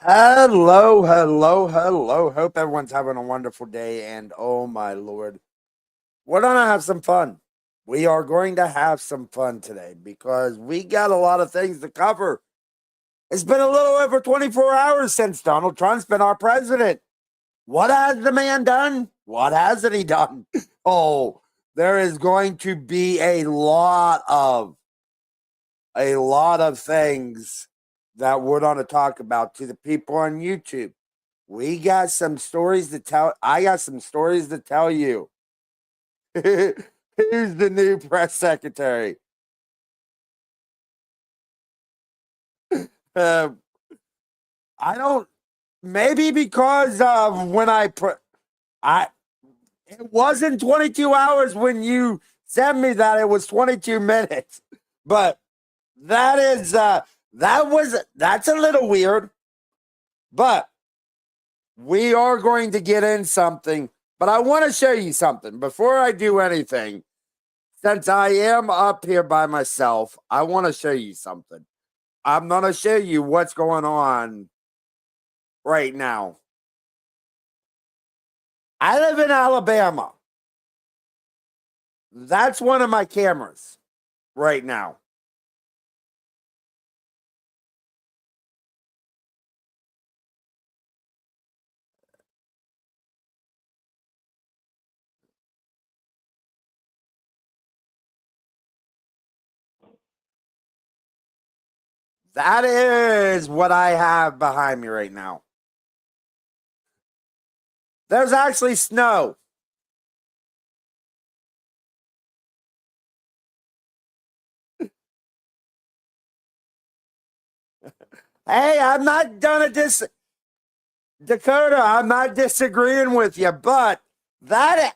Hello, hello, hello. Hope everyone's having a wonderful day. And oh my lord, we're gonna have some fun. We are going to have some fun today because we got a lot of things to cover. It's been a little over 24 hours since Donald Trump's been our president. What has the man done? What hasn't he done? Oh, there is going to be a lot of things that we're going to talk about to the people on YouTube. We got some stories to tell. I got some stories to tell you. Who's the new press secretary? Uh, I don't. Maybe because of when I. It wasn't 22 hours when you sent me that. It was 22 minutes. But that is that's a little weird. But we are going to get in something. But I want to show you something before I do anything. Since I am up here by myself, I want to show you something. I'm going to show you what's going on right now. I live in Alabama. That's one of my cameras right now. That is what I have behind me right now. There's actually snow. Hey, I'm not gonna Dakota. I'm not disagreeing with you, but that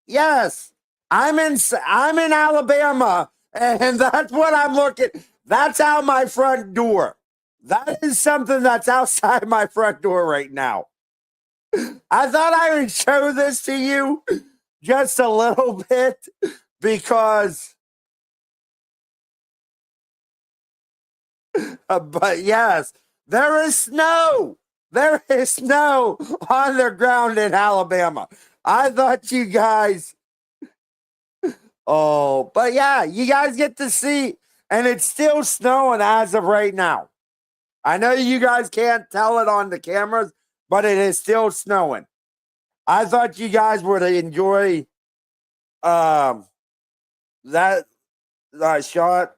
yes, I'm in Alabama, and that's what I'm looking. That's out my front door. That is something that's outside my front door right now. I thought I would show this to you just a little bit because, but yes, there is snow. There is snow on the ground in Alabama. I thought you guys, oh, but yeah, you guys get to see, and it's still snowing as of right now. I know you guys can't tell it on the cameras, but it is still snowing. I thought you guys would enjoy um that shot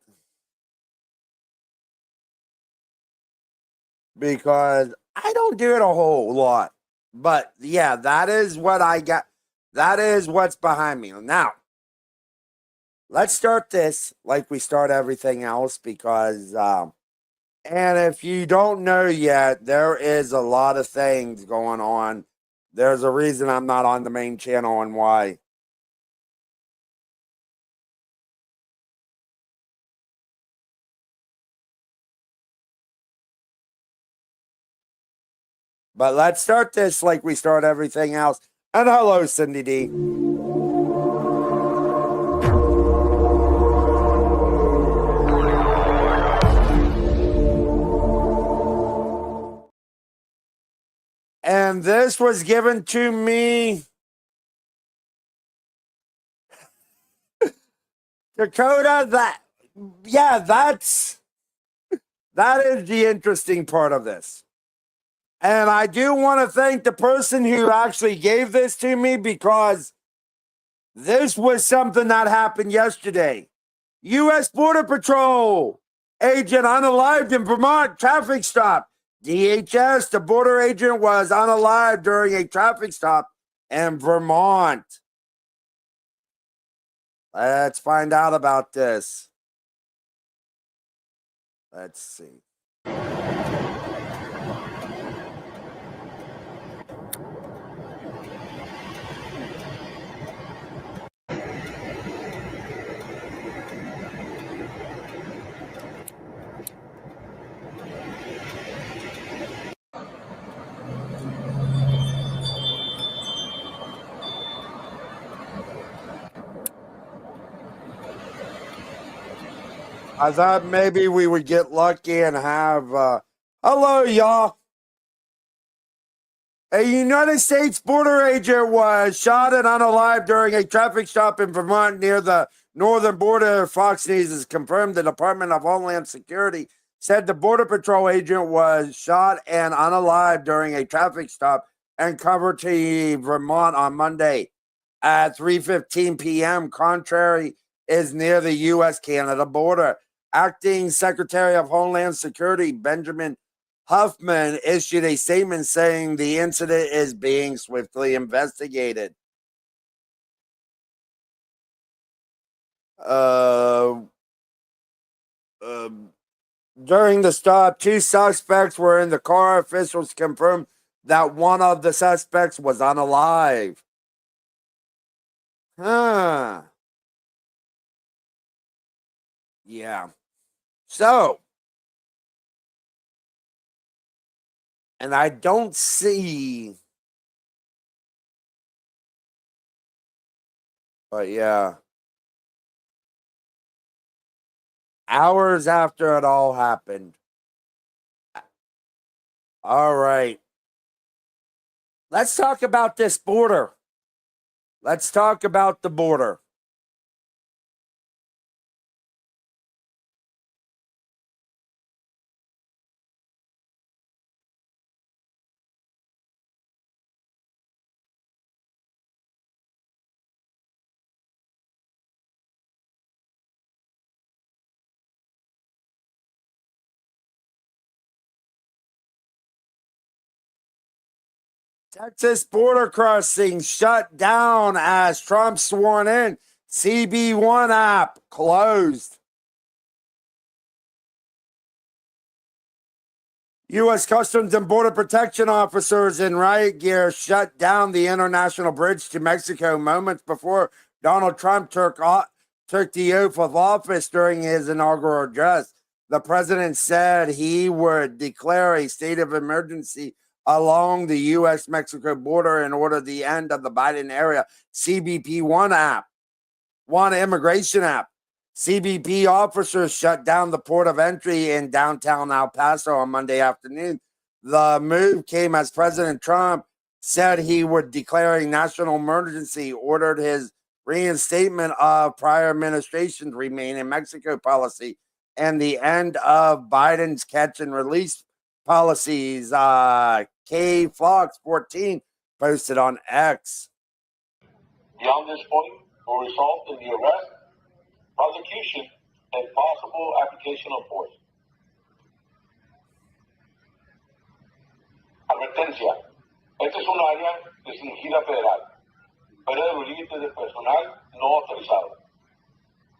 because I don't do it a whole lot. But yeah, that is what I got. That is what's behind me. Now, let's start this like we start everything else because and if you don't know yet, there is a lot of things going on. There's a reason I'm not on the main channel and why. But let's start this like we start everything else. And hello, Cindy D. And this was given to me. Dakota, that is the interesting part of this. And I do want to thank the person who actually gave this to me, because this was something that happened yesterday. U.S. Border Patrol agent unalived in Vermont traffic stop. DHS, the border agent, was unalived during a traffic stop in Vermont. Let's find out about this. Let's see. I thought maybe we would get lucky and have, hello, y'all. A United States border agent was shot and unalive during a traffic stop in Vermont near the northern border. Fox News has confirmed the Department of Homeland Security said the Border Patrol agent was shot and unalive during a traffic stop in Calverty, Vermont on Monday at 3:15 p.m. Contrary is near the U.S.-Canada border. Acting Secretary of Homeland Security Benjamin Huffman issued a statement saying the incident is being swiftly investigated. During the stop, 2 suspects were in the car. Officials confirmed that one of the suspects was unalive. Yeah. So, and I don't see, but yeah. Hours after it all happened. All right. Let's talk about this border. Let's talk about the border. Texas border crossing shut down as Trump sworn in. CB1 app closed. U.S. Customs and Border Protection officers in riot gear shut down the international bridge to Mexico moments before Donald Trump took the oath of office during his inaugural address. The president said he would declare a state of emergency along the U.S.-Mexico border in order the end of the Biden era. CBP One immigration app. CBP officers shut down the port of entry in downtown El Paso on Monday afternoon. The move came as President Trump said he would declare a national emergency, ordered his reinstatement of prior administration's remain in Mexico policy, and the end of Biden's catch and release policies. K Fox 14 posted on X. Beyond this point will result in the arrest, prosecution, and possible application of force. Advertencia. Esta es un área restringida federal, fuera de los límites de personal no autorizado.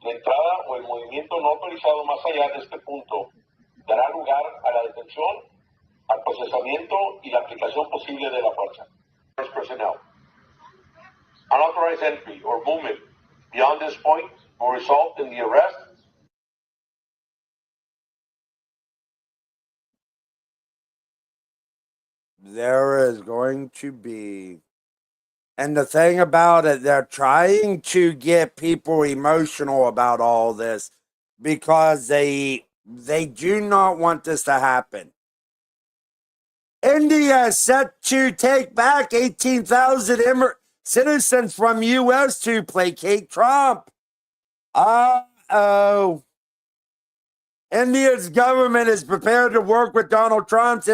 La entrada o el movimiento no autorizado más allá de este punto dará lugar a la detención, al procesamiento y la aplicación posible de la fuerza. Personnel. Unauthorized entry or movement beyond this point will result in the arrest. there is going to be, and the thing about it, they're trying to get people emotional about all this because they do not want this to happen. India is set to take back 18,000 citizens from U.S. to placate Trump. Uh-oh. India's government is prepared to work with Donald Trump's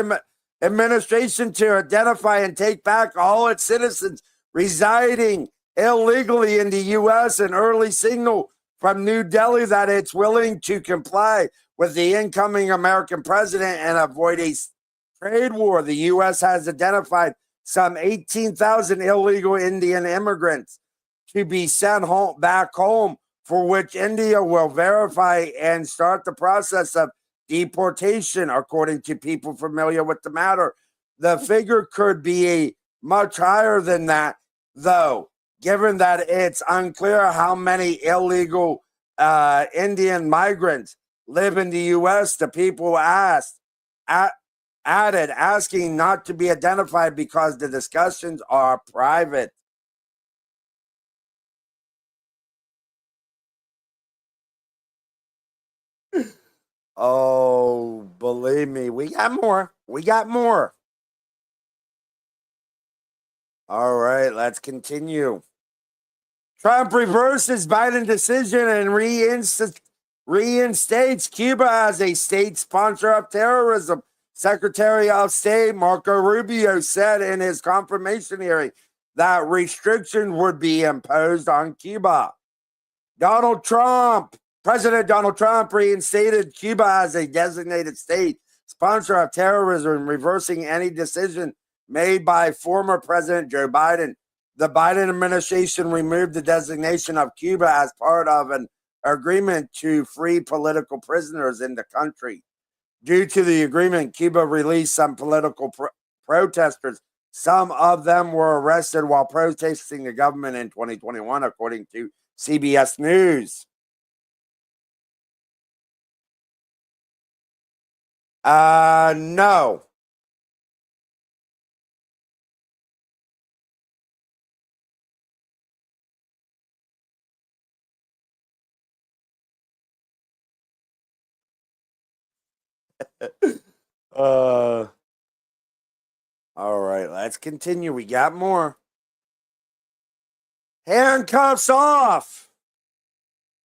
administration to identify and take back all its citizens residing illegally in the U.S. An early signal from New Delhi that it's willing to comply with the incoming American president and avoid a trade war. The U.S. has identified some 18,000 illegal Indian immigrants to be sent back home, for which India will verify and start the process of deportation, according to people familiar with the matter. The figure could be much higher than that, though, given that it's unclear how many illegal Indian migrants live in the U.S. The people added, asking not to be identified because the discussions are private. Oh, believe me, we got more. We got more. All right, let's continue. Trump reverses Biden decision and reinstates Cuba as a state sponsor of terrorism. Secretary of State Marco Rubio said in his confirmation hearing that restrictions would be imposed on Cuba. President Donald Trump reinstated Cuba as a designated state sponsor of terrorism, reversing any decision made by former President Joe Biden. The Biden administration removed the designation of Cuba as part of an agreement to free political prisoners in the country. Due to the agreement, Cuba released some political protesters. Some of them were arrested while protesting the government in 2021, according to CBS News. No. All right, let's continue. We got more. Handcuffs off.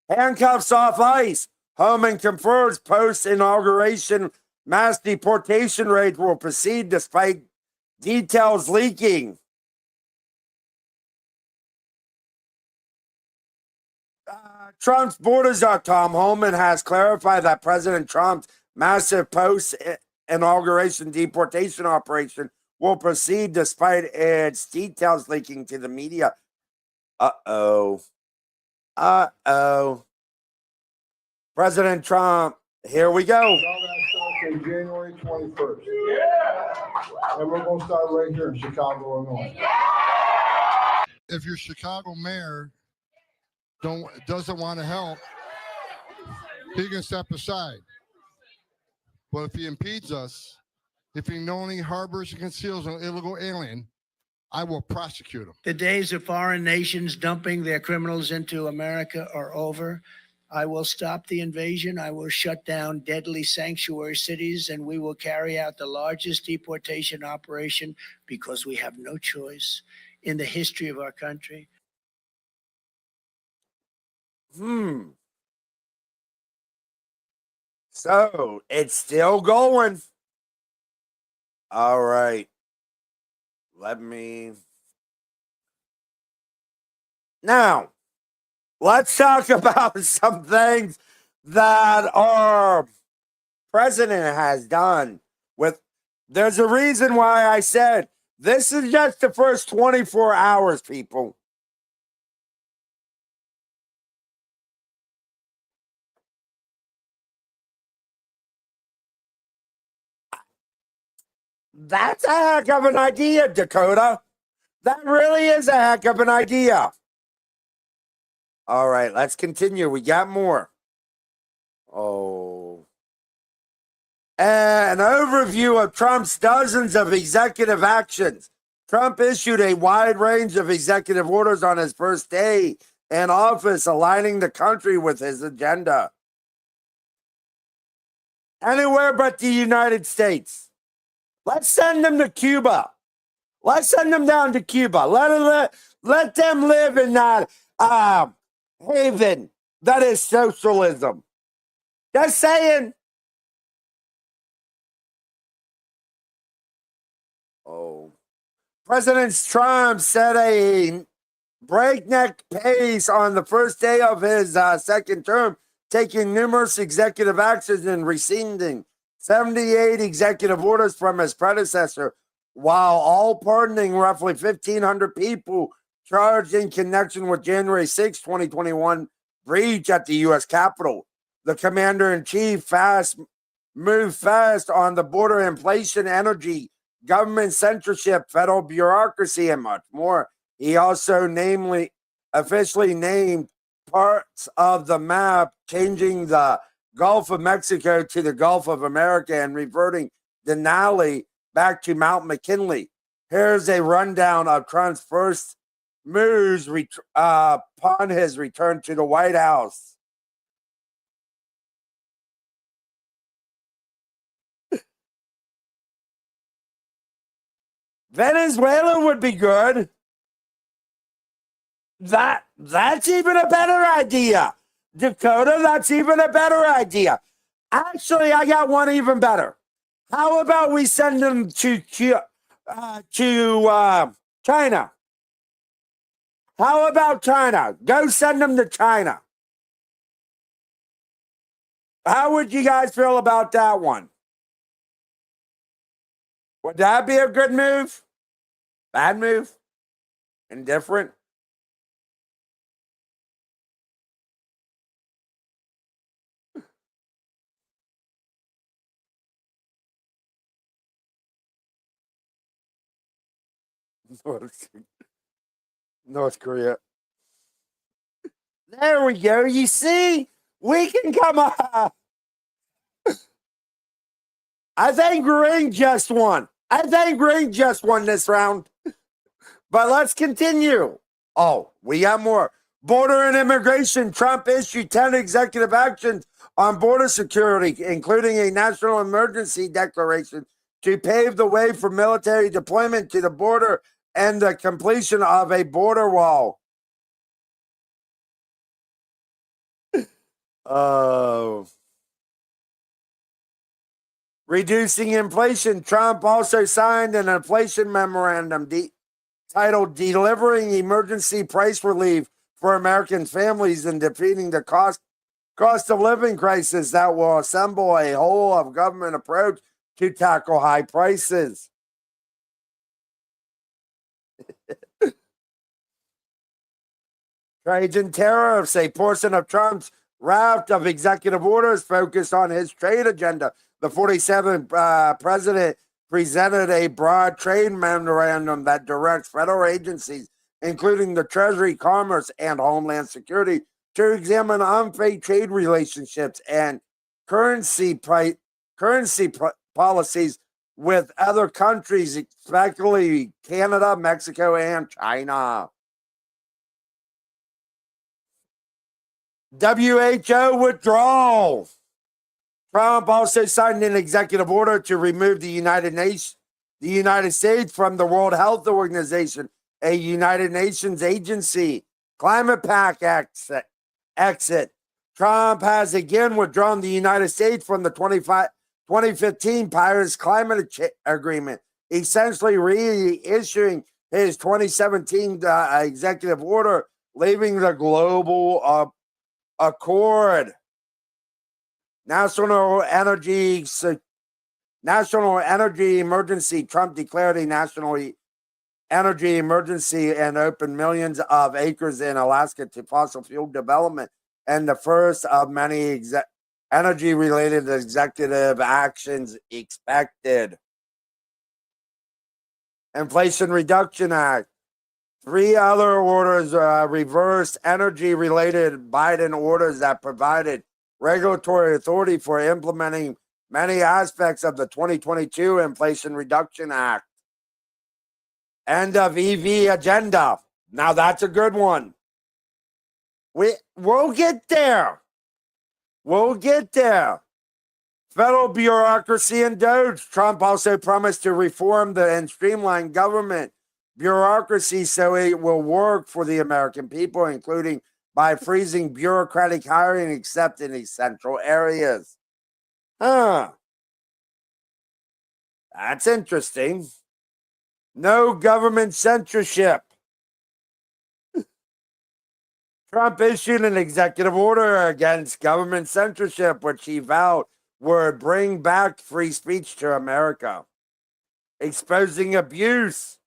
Handcuffs off ICE. Homan confirms post-inauguration mass deportation rate will proceed despite details leaking. Trump's border czar Tom Homan has clarified that President Trump's massive post-inauguration deportation operation will proceed despite its details leaking to the media. Uh-oh. President Trump, here we go. All that starts on January 21st. Yeah. And we're going to start right here in Chicago, Illinois. If your Chicago mayor doesn't want to help, he can step aside. But if he impedes us, if he knowingly harbors and conceals an illegal alien, I will prosecute him. The days of foreign nations dumping their criminals into America are over. I will stop the invasion. I will shut down deadly sanctuary cities, and we will carry out the largest deportation operation because we have no choice in the history of our country. So it's still going. All right. Now, let's talk about some things that our president has done. There's a reason why I said this is just the first 24 hours, people. That's a heck of an idea, Dakota. That really is a heck of an idea. All right, let's continue. We got more. Oh. An overview of Trump's dozens of executive actions. Trump issued a wide range of executive orders on his first day in office, aligning the country with his agenda. Anywhere but the United States. Let's send them to Cuba. Let's send them down to Cuba. Let them live in that haven that is socialism. Just saying. Oh. President Trump set a breakneck pace on the first day of his second term, taking numerous executive actions and rescinding 78 executive orders from his predecessor, while all pardoning roughly 1,500 people charged in connection with January 6, 2021 breach at the U.S. Capitol. The commander-in-chief moved fast on the border, inflation, energy, government censorship, federal bureaucracy, and much more. He also officially named parts of the map, changing the Gulf of Mexico to the Gulf of America and reverting Denali back to Mount McKinley. Here's a rundown of Trump's first moves upon his return to the White House. Venezuela would be good. That's even a better idea. Dakota, that's even a better idea. Actually, I got one even better. How about we send them to China? How about China? Go send them to China. How would you guys feel about that one? Would that be a good move? Bad move? Indifferent? North Korea. There we go. You see, we can come up. I think Green just won. This round. But let's continue. Oh, we got more. Border and immigration. Trump issued 10 executive actions on border security, including a national emergency declaration to pave the way for military deployment to the border and the completion of a border wall. Oh. Reducing inflation. Trump also signed an inflation memorandum titled Delivering Emergency Price Relief for American Families and Defeating the Cost of Living Crisis that will assemble a whole of government approach to tackle high prices. Trade and tariffs. A portion of Trump's raft of executive orders focused on his trade agenda. The 47th president presented a broad trade memorandum that directs federal agencies, including the Treasury, Commerce, and Homeland Security, to examine unfair trade relationships and currency policies with other countries, especially Canada, Mexico, and China. WHO withdrawal. Trump also signed an executive order to remove the United States from the World Health Organization, a United Nations agency. Climate Pact exit. Trump has again withdrawn the United States from the 2015 Paris Climate Agreement, essentially reissuing his 2017 executive order, leaving the global accord. National energy emergency. Trump declared a national energy emergency and opened millions of acres in Alaska to fossil fuel development, and the first of many energy-related executive actions expected. Inflation Reduction Act. 3 other orders reversed energy-related Biden orders that provided regulatory authority for implementing many aspects of the 2022 Inflation Reduction Act. End of EV agenda. Now that's a good one. We'll get there. We'll get there. Federal bureaucracy and DOGE. Trump also promised to reform and streamline government bureaucracy so it will work for the American people, including by freezing bureaucratic hiring except in essential areas. That's interesting. No government censorship. Trump issued an executive order against government censorship, which he vowed would bring back free speech to America. Exposing abuse.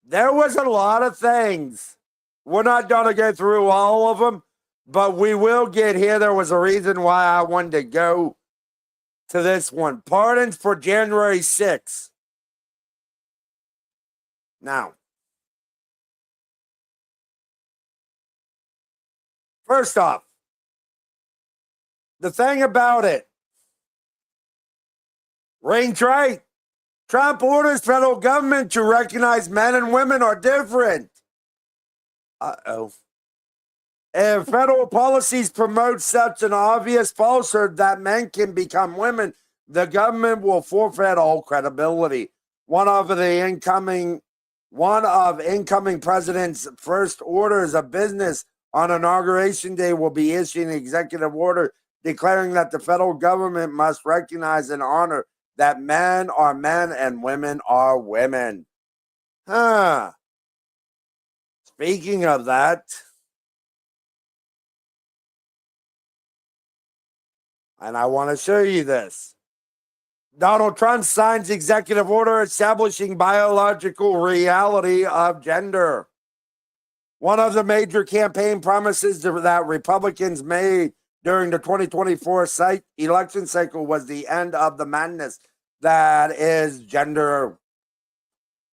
There was a lot of things. We're not going to go through all of them, but we will get here. There was a reason why I wanted to go to this one. Pardons for January 6th. Now, first off, the thing about it, ring right. Trump orders federal government to recognize men and women are different. If federal policies promote such an obvious falsehood that men can become women, the government will forfeit all credibility. One of incoming president's first orders of business on Inauguration Day will be issuing an executive order declaring that the federal government must recognize and honor that men are men and women are women. Speaking of that, and I want to show you this. Donald Trump signs executive order establishing biological reality of gender. One of the major campaign promises that Republicans made during the 2024 election cycle was the end of the madness that is gender.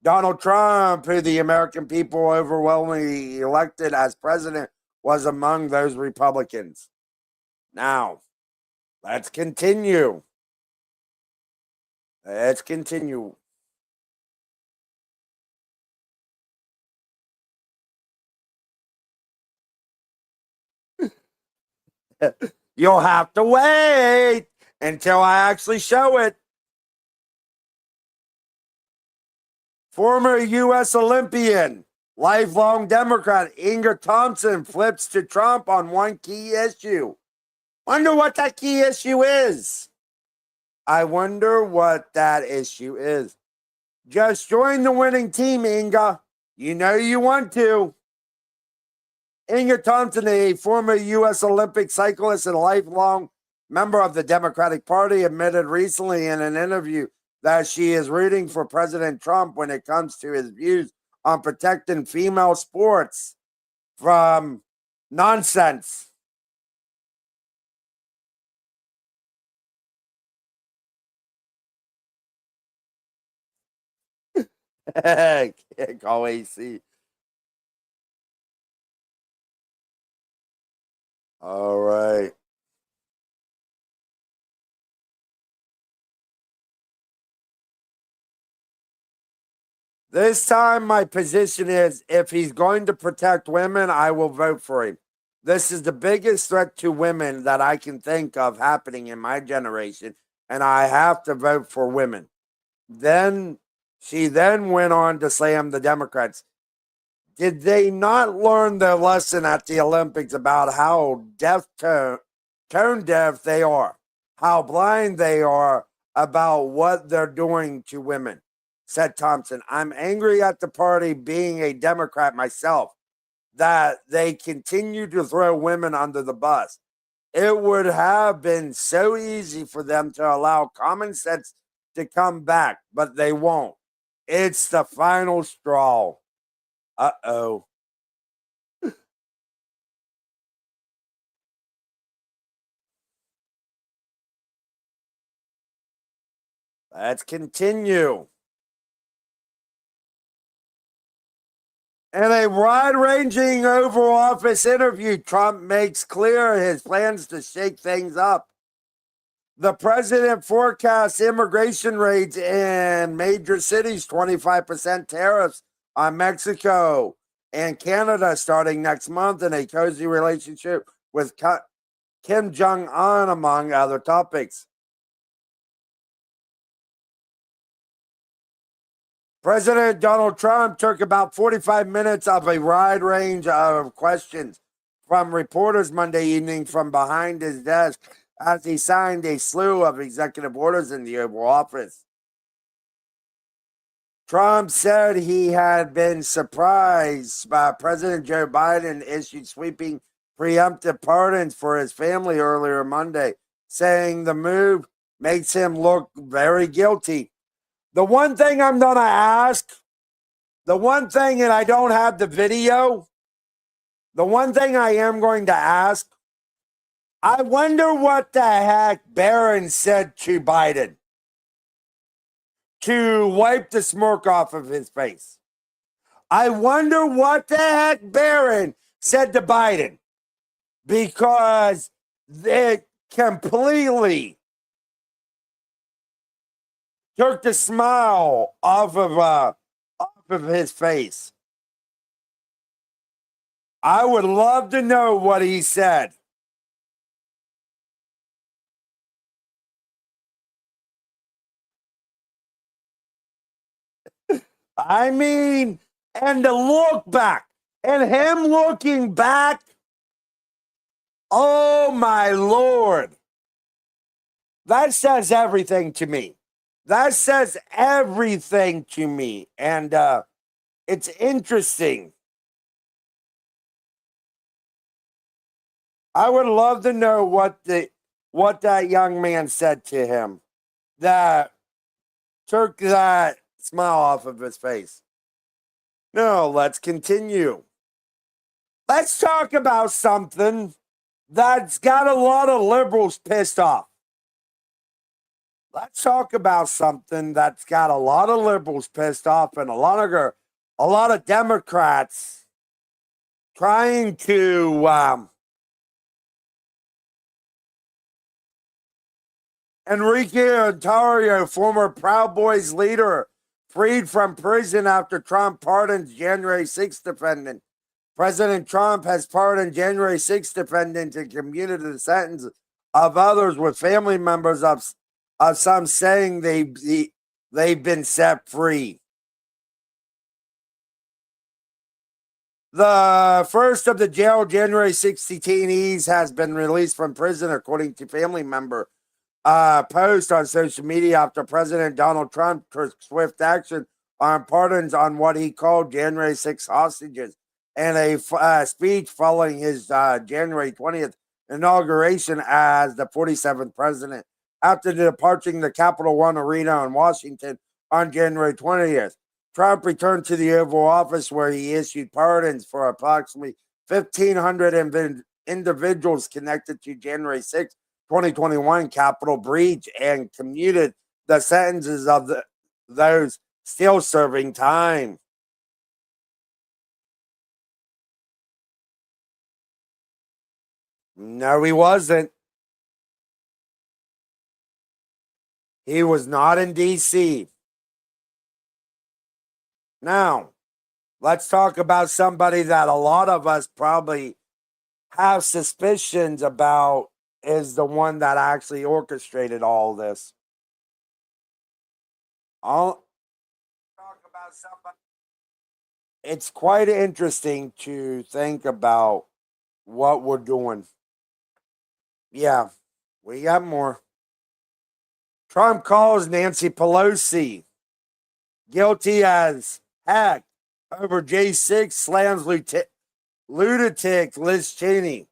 Donald Trump, who the American people overwhelmingly elected as president, was among those Republicans. Now, let's continue. Let's continue. You'll have to wait until I actually show it. Former U.S. Olympian, lifelong Democrat Inga Thompson flips to Trump on one key issue. Wonder what that key issue is. I wonder what that issue is. Just join the winning team, Inga. You know you want to. Inga Thompson, a former U.S. Olympic cyclist and lifelong member of the Democratic Party, admitted recently in an interview that she is rooting for President Trump when it comes to his views on protecting female sports from nonsense. Can't always see. All right. This time, my position is if he's going to protect women, I will vote for him. This is the biggest threat to women that I can think of happening in my generation, and I have to vote for women. Then she then went on to slam the Democrats. Did they not learn their lesson at the Olympics about how tone deaf they are, how blind they are about what they're doing to women? Said Thompson. I'm angry at the party, being a Democrat myself, that they continue to throw women under the bus. It would have been so easy for them to allow common sense to come back, but they won't. It's the final straw. Uh-oh. Let's continue. In a wide-ranging Oval Office interview, Trump makes clear his plans to shake things up. The president forecasts immigration rates in major cities, 25% tariffs on Mexico and Canada starting next month, and a cozy relationship with Kim Jong-un, among other topics. President Donald Trump took about 45 minutes of a wide range of questions from reporters Monday evening from behind his desk as he signed a slew of executive orders in the Oval Office. Trump said he had been surprised by President Joe Biden issued sweeping preemptive pardons for his family earlier Monday, saying the move makes him look very guilty. The one thing I'm going to ask, the one thing, and I don't have the video, the one thing I am going to ask, I wonder what the heck Barron said to Biden to wipe the smirk off of his face. I wonder what the heck Barron said to Biden, because it completely took the smile off of his face. I would love to know what he said. I mean, and to look back, and him looking back, oh my Lord, that says everything to me. That says everything to me. And it's interesting. I would love to know what that young man said to him that took that smile off of his face. No, let's continue. Let's talk about something that's got a lot of liberals pissed off. Let's talk about something that's got a lot of liberals pissed off and a lot of Democrats trying to Enrique Ontario, former Proud Boys leader, freed from prison after Trump pardons January 6th defendant. President Trump has pardoned January 6th defendant and commuted the sentence of others, with family members of some saying they've been set free. The first of the jailed January 6 detainees has been released from prison, according to family member post on social media after President Donald Trump took swift action on pardons on what he called January 6 hostages, and a speech following his January 20th inauguration as the 47th president. After departing the Capital One Arena in Washington on January 20th, Trump returned to the Oval Office, where he issued pardons for approximately 1,500 individuals connected to January 6, 2021 Capitol breach, and commuted the sentences of those still serving time. No, he wasn't. He was not in D.C. Now, let's talk about somebody that a lot of us probably have suspicions about is the one that actually orchestrated all this. I'll talk about somebody. It's quite interesting to think about what we're doing. Yeah, we got more. Trump calls Nancy Pelosi guilty as heck over J6, slams lunatic Liz Cheney.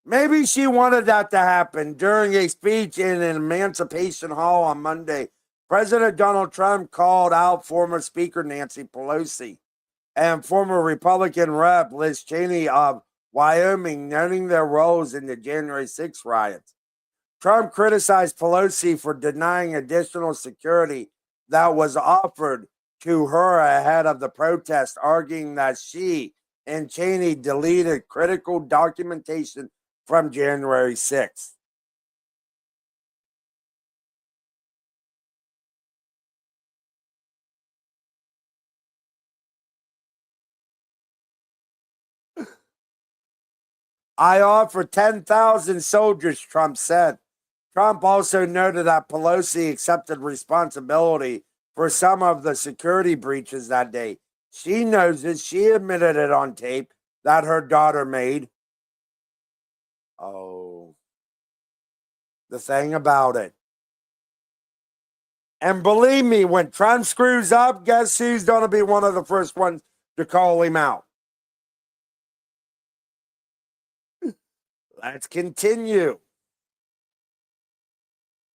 Maybe she wanted that to happen. During a speech in an Emancipation Hall on Monday, President Donald Trump called out former Speaker Nancy Pelosi and former Republican Rep Liz Cheney of Wyoming, noting their roles in the January 6 riots. Trump criticized Pelosi for denying additional security that was offered to her ahead of the protest, arguing that she and Cheney deleted critical documentation from January 6th. I offer 10,000 soldiers, Trump said. Trump also noted that Pelosi accepted responsibility for some of the security breaches that day. She knows it. She admitted it on tape that her daughter made. Oh, the thing about it. And believe me, when Trump screws up, guess who's going to be one of the first ones to call him out? Let's continue.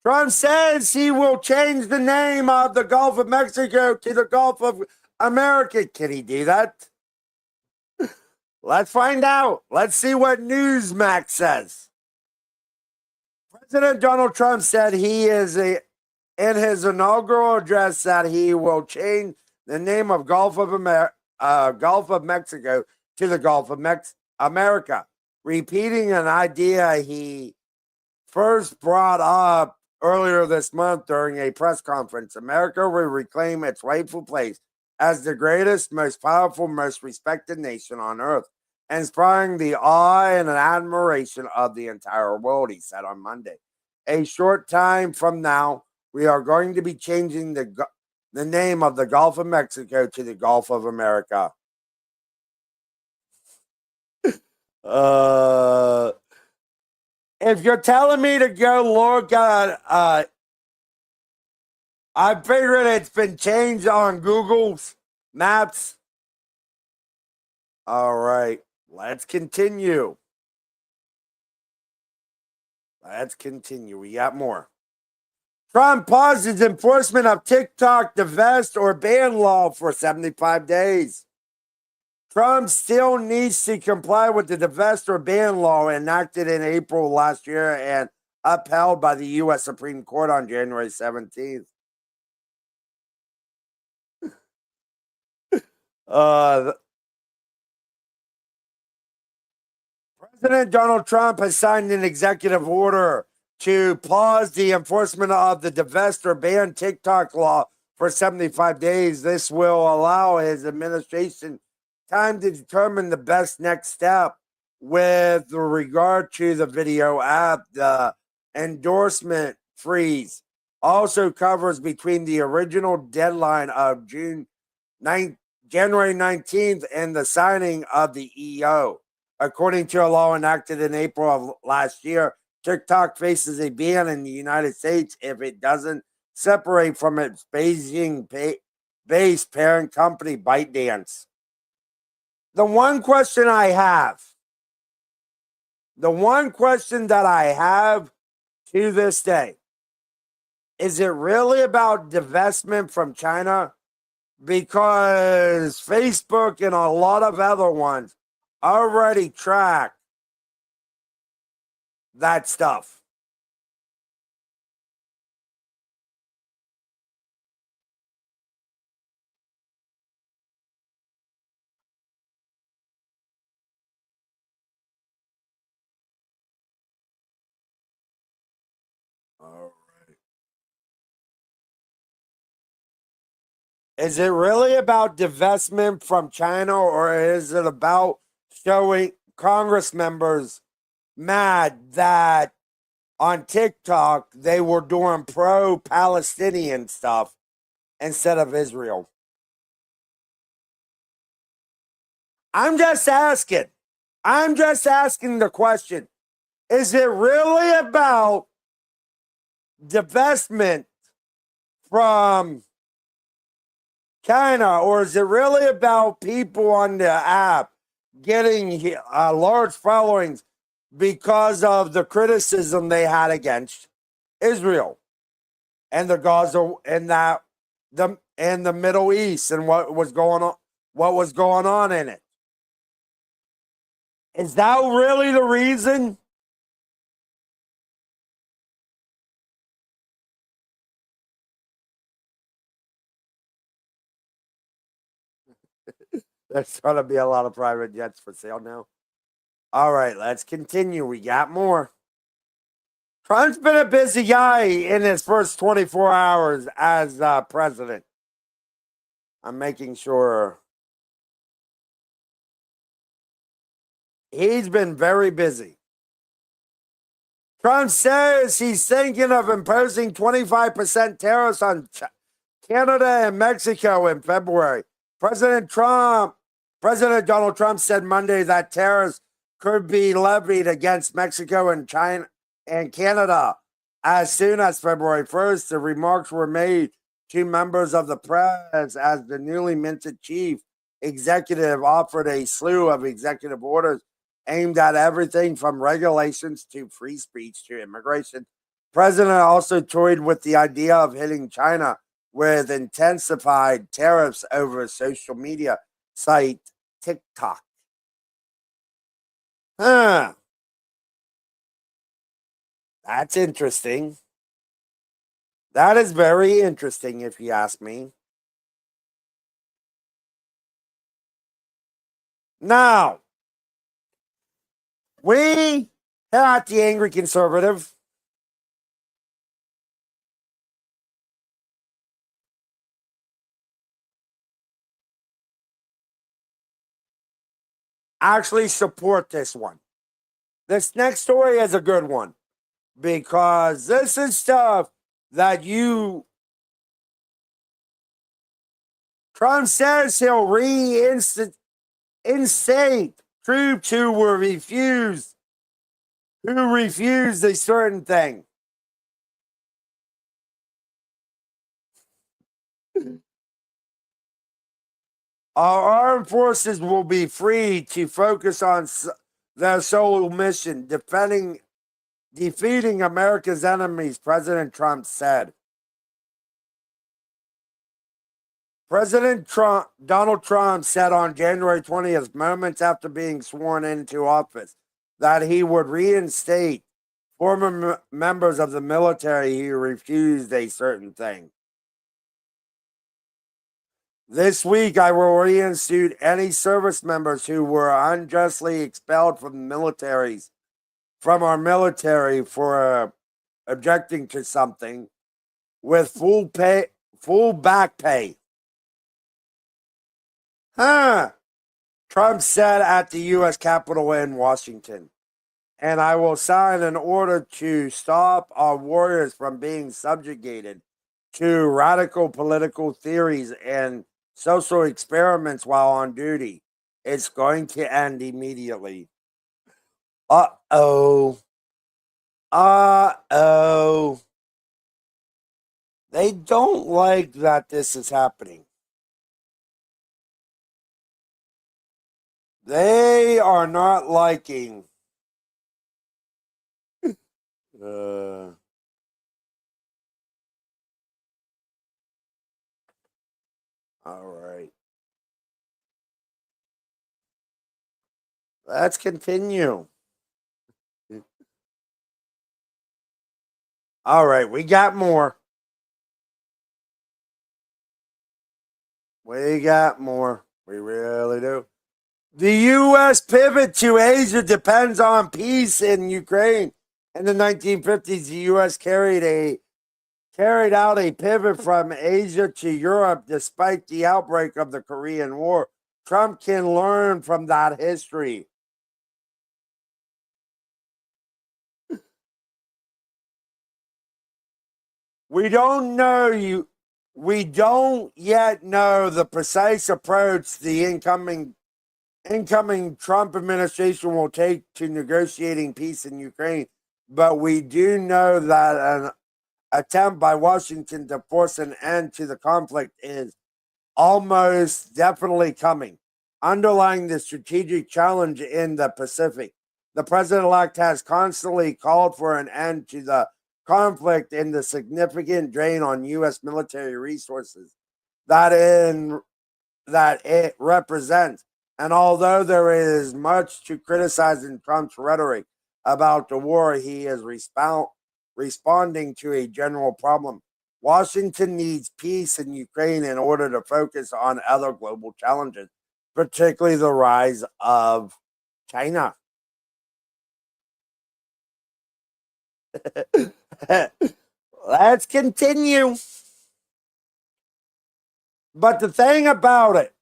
Trump says he will change the name of the Gulf of Mexico to the Gulf of America. Can he do that? Let's find out. Let's see what Newsmax says. President Donald Trump said in his inaugural address that he will change the name of Gulf of Mexico to the Gulf of America, repeating an idea he first brought up earlier this month during a press conference. America will reclaim its rightful place as the greatest, most powerful, most respected nation on earth, inspiring the awe and admiration of the entire world, he said on Monday. A short time from now, we are going to be changing the name of the Gulf of Mexico to the Gulf of America. If you're telling me to go look at, I figured it's been changed on Google's Maps. All right, let's continue. We got more. Trump pauses enforcement of TikTok divest or ban law for 75 days. Trump still needs to comply with the divest or ban law enacted in April last year and upheld by the U.S. Supreme Court on January 17th. President Donald Trump has signed an executive order to pause the enforcement of the divest or ban TikTok law for 75 days. This will allow his administration time to determine the best next step with regard to the video app. The endorsement freeze also covers between the original deadline of January 19th and the signing of the EO. According to a law enacted in April of last year, TikTok faces a ban in the United States if it doesn't separate from its Beijing-based parent company, ByteDance. The one question that I have to this day, is it really about divestment from China? Because Facebook and a lot of other ones already track that stuff. All right. Is it really about divestment from China, or is it about showing Congress members mad that on TikTok they were doing pro-Palestinian stuff instead of Israel? I'm just asking the question. Is it really about divestment from China, or is it really about people on the app getting large followings because of the criticism they had against Israel and the Gaza and the Middle East and what was going on in it? Is that really the reason? There's going to be a lot of private jets for sale now. All right, let's continue. We got more. Trump's been a busy guy in his first 24 hours as president. I'm making sure. He's been very busy. Trump says he's thinking of imposing 25% tariffs on Canada and Mexico in February. President Donald Trump said Monday that tariffs could be levied against Mexico and China and Canada as soon as February 1st. The remarks were made to members of the press as the newly minted chief executive offered a slew of executive orders aimed at everything from regulations to free speech to immigration. The president also toyed with the idea of hitting China with intensified tariffs over social media site TikTok. That's interesting. That is very interesting, if you ask me. Now, we at the Angry Conservative actually support this one. This next story is a good one because this is stuff that Trump says he'll reinstate troops who refused a certain thing. Our armed forces will be free to focus on their sole mission, defeating America's enemies, President Trump said. Donald Trump said on January 20th, moments after being sworn into office, that he would reinstate former members of the military who refused a certain thing. This week, I will reinstate any service members who were unjustly expelled from our military for objecting to something with full back pay. Trump said at the U.S. Capitol in Washington. And I will sign an order to stop our warriors from being subjugated to radical political theories and social experiments while on duty. It's going to end immediately. Uh-oh. They don't like that this is happening. They are not liking. All right. Let's continue. All right, we got more. We got more. We really do. The U.S. pivot to Asia depends on peace in Ukraine. In the 1950s, the U.S. carried out a pivot from Asia to Europe despite the outbreak of the Korean War. Trump can learn from that history. We don't yet know the precise approach the incoming Trump administration will take to negotiating peace in Ukraine, but we do know that an attempt by Washington to force an end to the conflict is almost definitely coming. Underlying the strategic challenge in the Pacific, the president-elect has constantly called for an end to the conflict and the significant drain on U.S. military resources that it represents. And although there is much to criticize in Trump's rhetoric about the war, he is responding to a general problem. Washington needs peace in Ukraine in order to focus on other global challenges, particularly the rise of China. Let's continue. But the thing about it,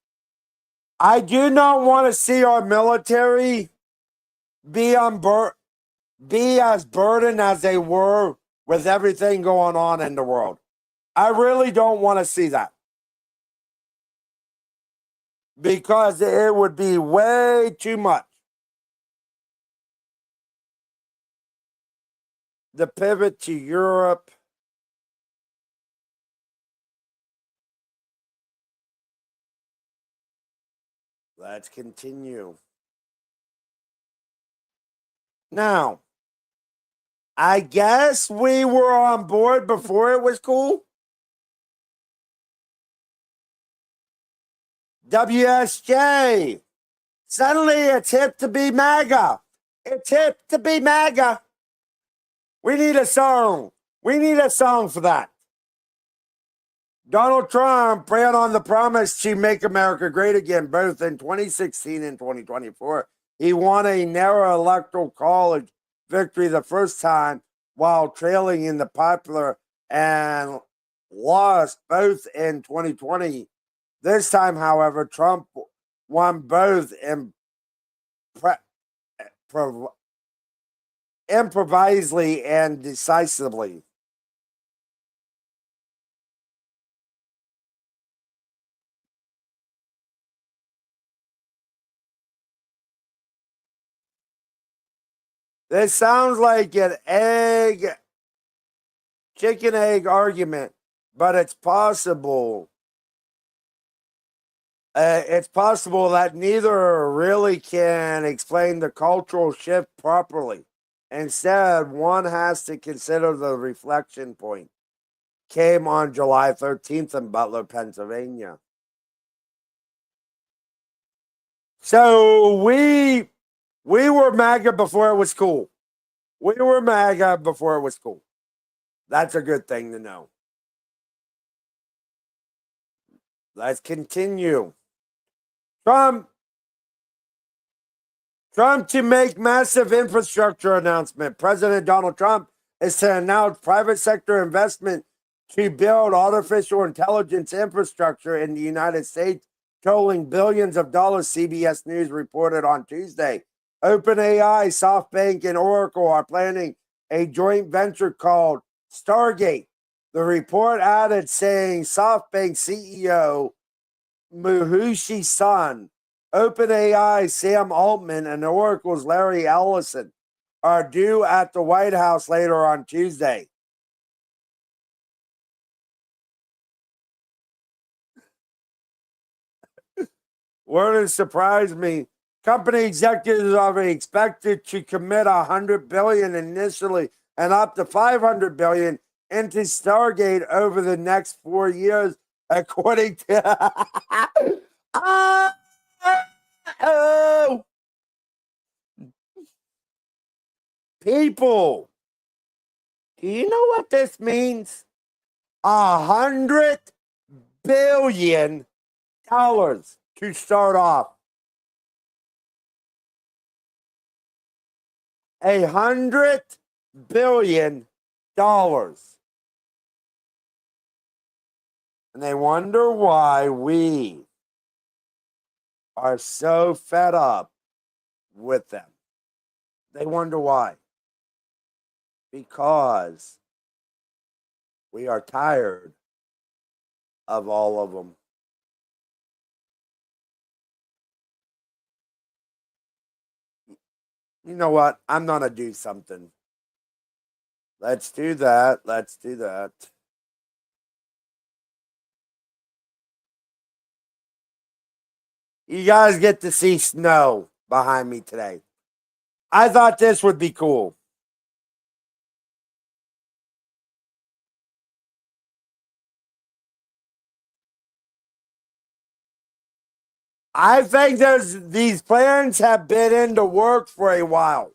I do not want to see our military be as burdened as they were with everything going on in the world. I really don't want to see that. Because it would be way too much. The pivot to Europe. Let's continue. Now, I guess we were on board before it was cool. WSJ. Suddenly it's hip to be MAGA. It's hip to be MAGA. We need a song. We need a song for that. Donald Trump ran on the promise to make America great again, both in 2016 and 2024. He won a narrow electoral college victory the first time while trailing in the popular and lost both in 2020. This time, however, Trump won both improvisedly and decisively. This sounds like an chicken egg argument, but it's possible. It's possible that neither really can explain the cultural shift properly. Instead, one has to consider the reflection point. Came on July 13th in Butler, Pennsylvania. So we were MAGA before it was cool. We were MAGA before it was cool. That's a good thing to know. Let's continue. Trump to make massive infrastructure announcement. President Donald Trump is to announce private sector investment to build artificial intelligence infrastructure in the United States, totaling billions of dollars, CBS News reported on Tuesday. OpenAI, SoftBank, and Oracle are planning a joint venture called Stargate. The report added, saying SoftBank CEO Masayoshi Son, OpenAI Sam Altman, and Oracle's Larry Ellison are due at the White House later on Tuesday. Wouldn't surprise me. Company executives are expected to commit $100 billion initially and up to $500 billion into Stargate over the next 4 years, according to. Oh, people, do you know what this means? $100 billion to start off. $100 billion. And they wonder why we are so fed up with them. They wonder why. Because we are tired of all of them. You know what? I'm going to do something. Let's do that. Let's do that. You guys get to see snow behind me today. I thought this would be cool. I think these plans have been into work for a while.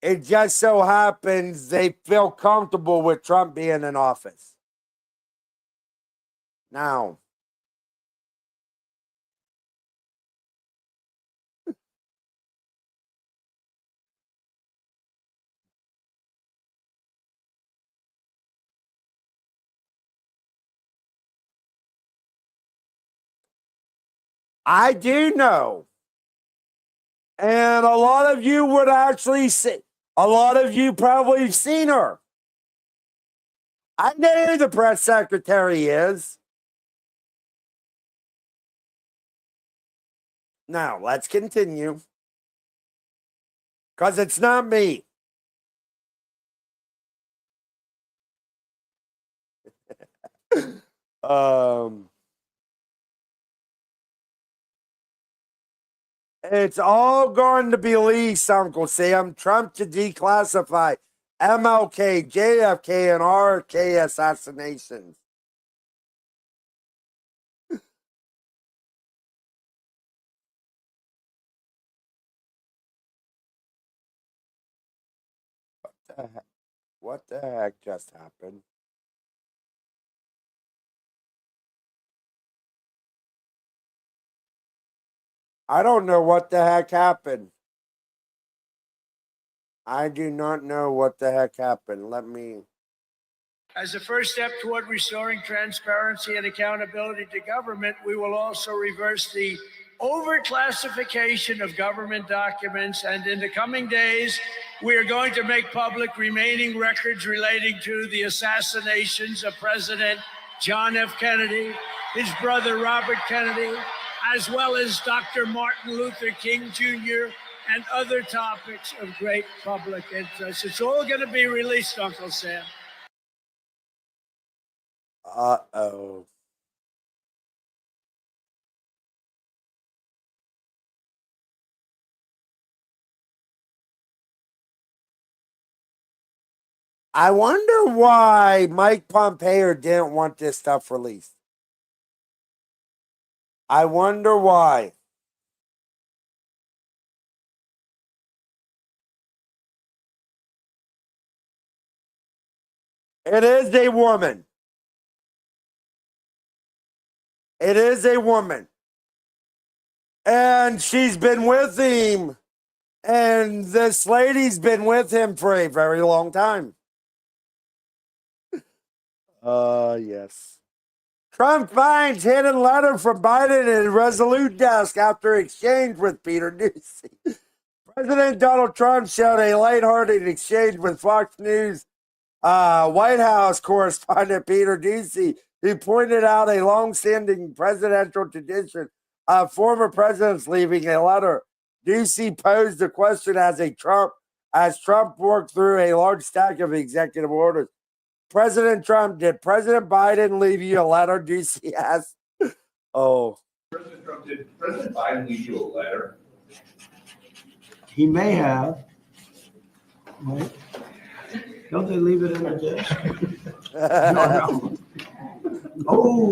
It just so happens they feel comfortable with Trump being in office. Now, I do know. And a lot of you would actually see, a lot of you probably have seen her. I know who the press secretary is. Now, let's continue. Because it's not me. It's all going to be leased, Uncle Sam. Trump to declassify MLK, JFK, and RFK assassinations. What the heck just happened? I don't know what the heck happened. I do not know what the heck happened. Let me. As a first step toward restoring transparency and accountability to government, we will also reverse the overclassification of government documents. And in the coming days, we are going to make public remaining records relating to the assassinations of President John F. Kennedy, his brother Robert Kennedy, as well as Dr. Martin Luther King Jr., and other topics of great public interest. It's all going to be released, Uncle Sam. Uh-oh. I wonder why Mike Pompeo didn't want this stuff released. I wonder why. It is a woman. It is a woman. And she's been with him. And this lady's been with him for a very long time. Yes. Trump finds hidden letter from Biden in Resolute desk after exchange with Peter Doocy. President Donald Trump showed a lighthearted exchange with Fox News White House correspondent Peter Doocy, who pointed out a long-standing presidential tradition of former presidents leaving a letter. Doocy posed the question as Trump worked through a large stack of executive orders. President Trump, did President Biden leave you a letter? Doocy asked. Oh. President Trump, did President Biden leave you a letter? He may have. Right? Don't they leave it in the desk? No. Oh,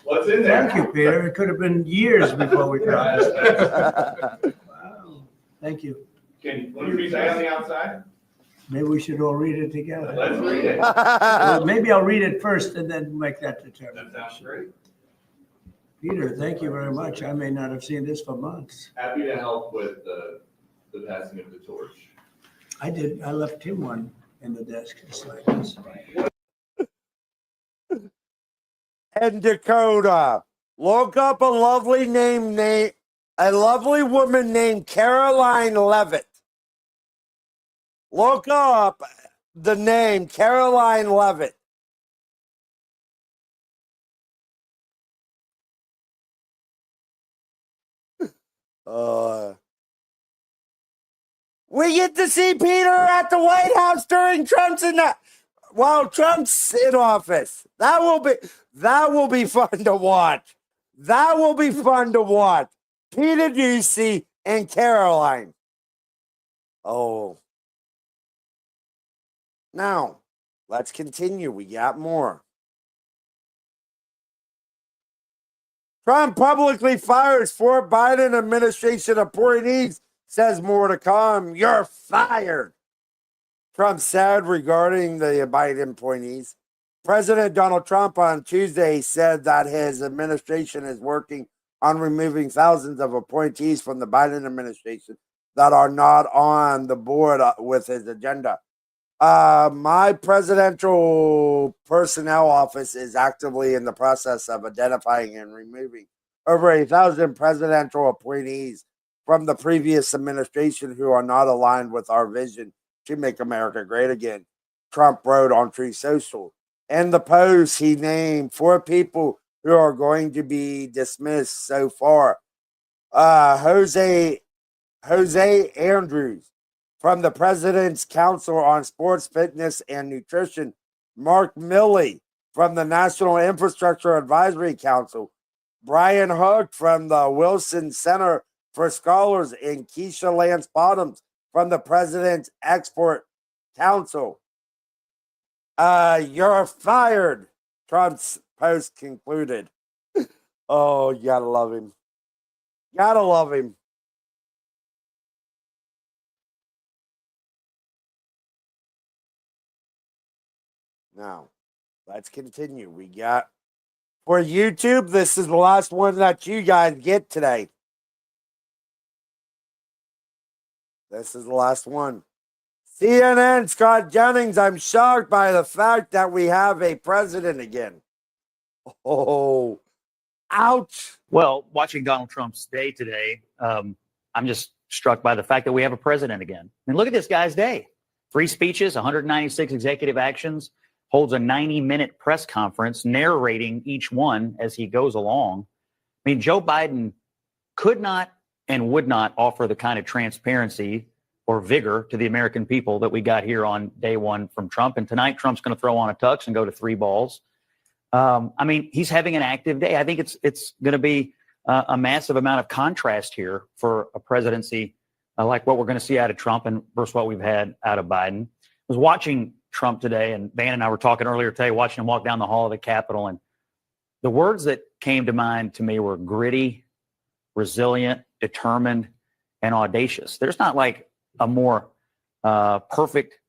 What's in there? thank you, Peter. It could have been years before we got it. Wow. Thank you. Will you stay on the outside? Maybe we should all read it together. Let's read it. Well, maybe I'll read it first and then make that That determination. sounds great. Peter, thank you very much. I may not have seen this for months. Happy to help with the passing of the torch. I did. I left him one in the desk just like this. And Dakota, look up a lovely woman named Caroline Levitt. Look up the name Caroline Levitt. We get to see Peter at the White House during Trump's Trump's in office. That will be fun to watch. That will be fun to watch. Peter Doocy and Caroline. Oh. Now, let's continue. We got more. Trump publicly fires 4 Biden administration appointees, says more to come. You're fired. Trump said regarding the Biden appointees. President Donald Trump on Tuesday said that his administration is working on removing thousands of appointees from the Biden administration that are not on the board with his agenda. My presidential personnel office is actively in the process of identifying and removing over 1,000 presidential appointees from the previous administration who are not aligned with our vision to make America great again, Trump wrote on Truth Social. In the post, he named 4 people who are going to be dismissed so far. Jose Andrews from the President's Council on Sports, Fitness, and Nutrition, Mark Milley from the National Infrastructure Advisory Council, Brian Hook from the Wilson Center for Scholars, and Keisha Lance Bottoms from the President's Export Council. You're fired, Trump's post concluded. Oh, you gotta love him. Gotta love him. Now, let's continue. We got, for YouTube, this is the last one that you guys get today. This is the last one. CNN, Scott Jennings, I'm shocked by the fact that we have a president again. Oh, ouch. Well, watching Donald Trump's day today, I'm just struck by the fact that we have a president again. I mean, look at this guy's day. 3 speeches, 196 executive actions, holds a 90-minute press conference narrating each one as he goes along. I mean, Joe Biden could not and would not offer the kind of transparency or vigor to the American people that we got here on day one from Trump. And tonight, Trump's going to throw on a tux and go to 3 balls. I mean, he's having an active day. I think it's going to be a massive amount of contrast here for a presidency like what we're going to see out of Trump and versus what we've had out of Biden. I was watching Trump today, and Van and I were talking earlier today, watching him walk down the hall of the Capitol, and the words that came to mind to me were gritty, resilient, determined, and audacious. There's not like a more perfect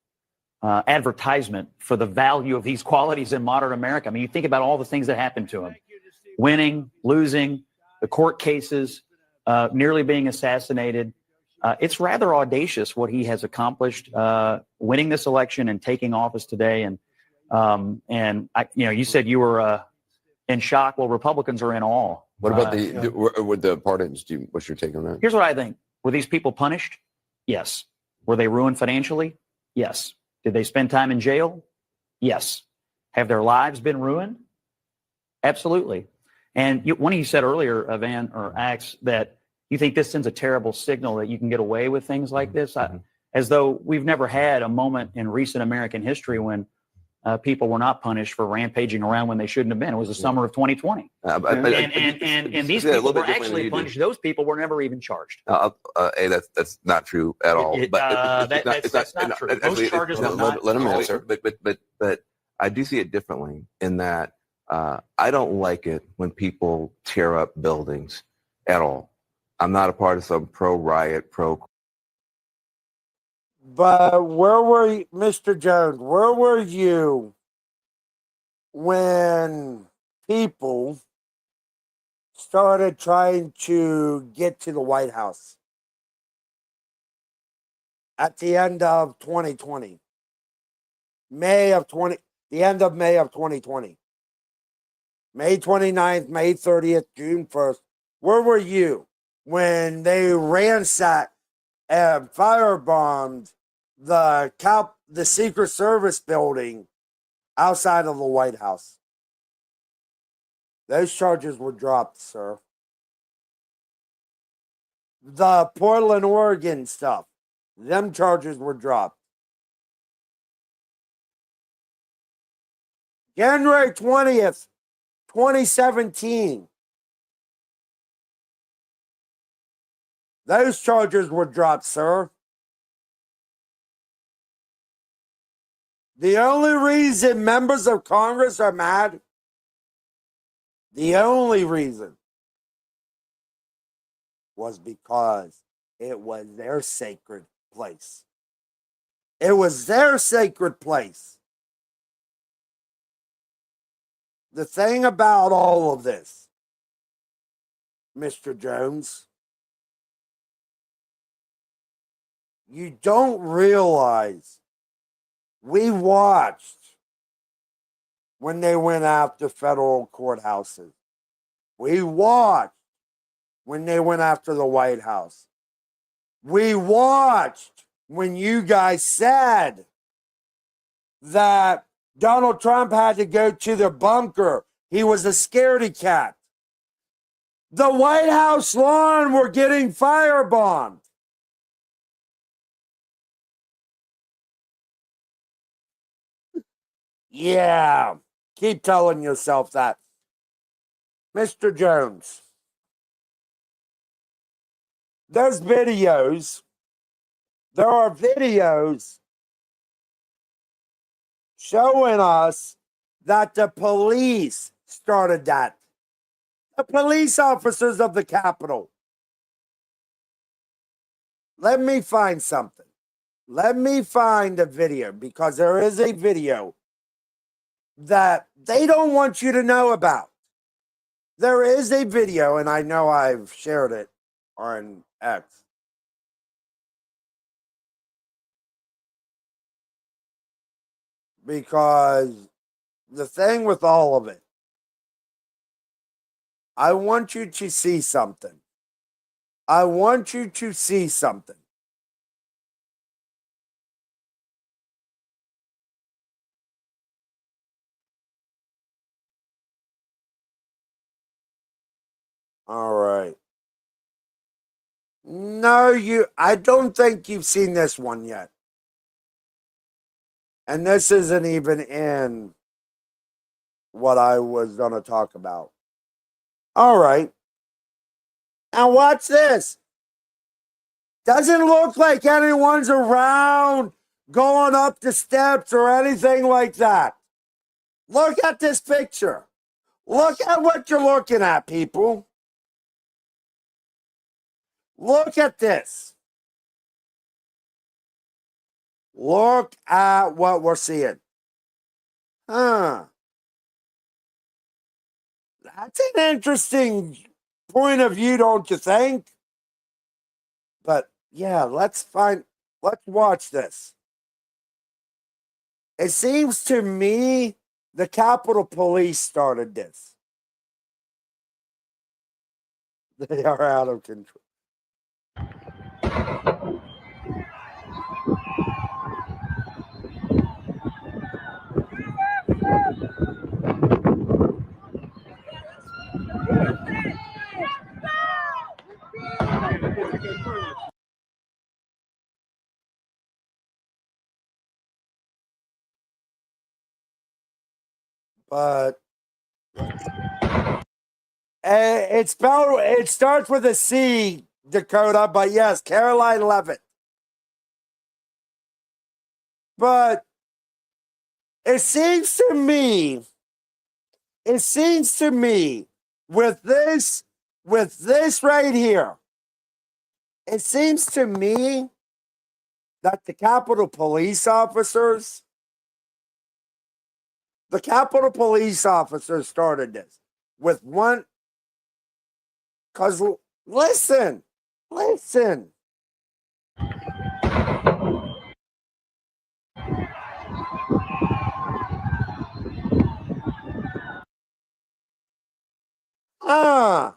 advertisement for the value of these qualities in modern America. I mean, you think about all the things that happened to him: winning, losing, the court cases, nearly being assassinated. It's rather audacious what he has accomplished, winning this election and taking office today. And you said you were in shock. Well, Republicans are in awe. What about with the pardons? What's your take on that? Here's what I think. Were these people punished? Yes. Were they ruined financially? Yes. Did they spend time in jail? Yes. Have their lives been ruined? Absolutely. And one of you said earlier, Van or Axe, that you think this sends a terrible signal that you can get away with things like this, as though we've never had a moment in recent American history when people were not punished for rampaging around when they shouldn't have been. It was the summer of 2020. And these people were actually punished. Those people were never even charged. That's not true at all. That's not true. Those charges were not. Let him answer. But I do see it differently in that I don't like it when people tear up buildings at all. I'm not a part of some pro-riot, But where were you, Mr. Jones? Where were you when people started trying to get to the White House at the end of 2020? The end of May of 2020. May 29th, May 30th, June 1st. Where were you when they ransacked and firebombed the Secret Service building outside of the White House? Those charges were dropped, sir. The Portland, Oregon stuff, them charges were dropped. January 20th, 2017. Those charges were dropped, sir. The only reason members of Congress are mad, the only reason, was because it was their sacred place. It was their sacred place. The thing about all of this, Mr. Jones, you don't realize we watched when they went after federal courthouses. We watched when they went after the White House. We watched when you guys said that Donald Trump had to go to the bunker. He was a scaredy cat. The White House lawn were getting firebombed. Yeah, keep telling yourself that. Mr. Jones, there's videos. There are videos showing us that the police started that. The police officers of the Capitol. Let me find something. Let me find a video, because there is a video that they don't want you to know about. There is a video, and I know I've shared it on X. Because the thing with all of it, I want you to see something. I want you to see something. All right. No, I don't think you've seen this one yet. And this isn't even in what I was going to talk about. All right. Now watch this. Doesn't look like anyone's around going up the steps or anything like that. Look at this picture. Look at what you're looking at, people. Look at this. Look at what we're seeing. Huh. That's an interesting point of view, don't you think? But yeah, let's watch this. It seems to me the Capitol Police started this. They are out of control. But it starts with a C, Dakota, but yes, Caroline Levitt. But it seems to me with this right here, it seems to me that the Capitol Police officers started this with one. Because listen. Ah.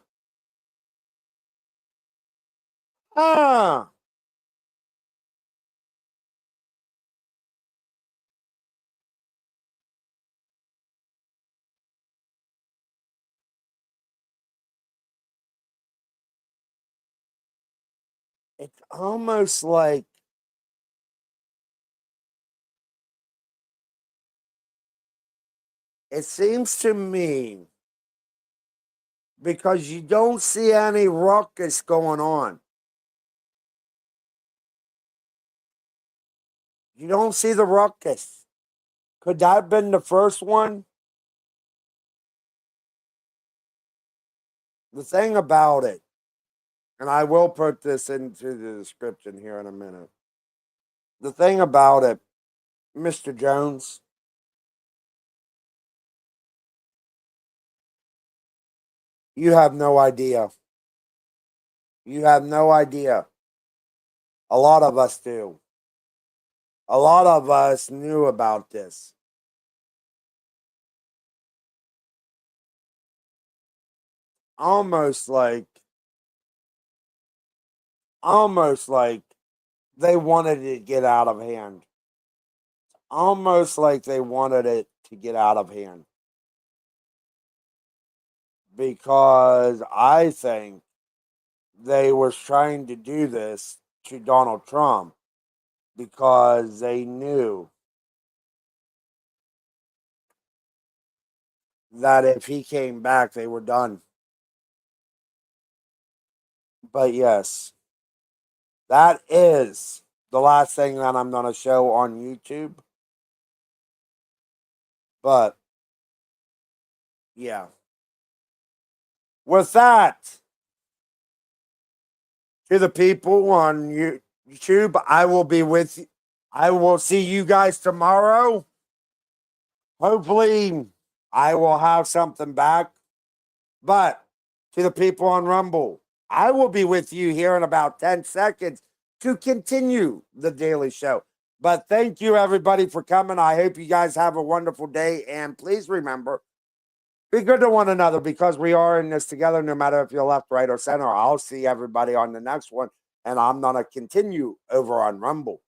It's almost like it seems to me, because you don't see any ruckus going on. You don't see the ruckus. Could that have been the first one? The thing about it, and I will put this into the description here in a minute. The thing about it, Mr. Jones, you have no idea. You have no idea. A lot of us do. A lot of us knew about this. Almost like almost like they wanted it to get out of hand. Almost like they wanted it to get out of hand. Because I think they was trying to do this to Donald Trump because they knew that if he came back, they were done. But yes, that is the last thing that I'm going to show on YouTube. But yeah. With that, to the people on YouTube, I will be with you. I will see you guys tomorrow. Hopefully, I will have something back. But to the people on Rumble, I will be with you here in about 10 seconds to continue the daily show. But thank you, everybody, for coming. I hope you guys have a wonderful day. And please remember, be good to one another because we are in this together, no matter if you're left, right, or center. I'll see everybody on the next one. And I'm going to continue over on Rumble.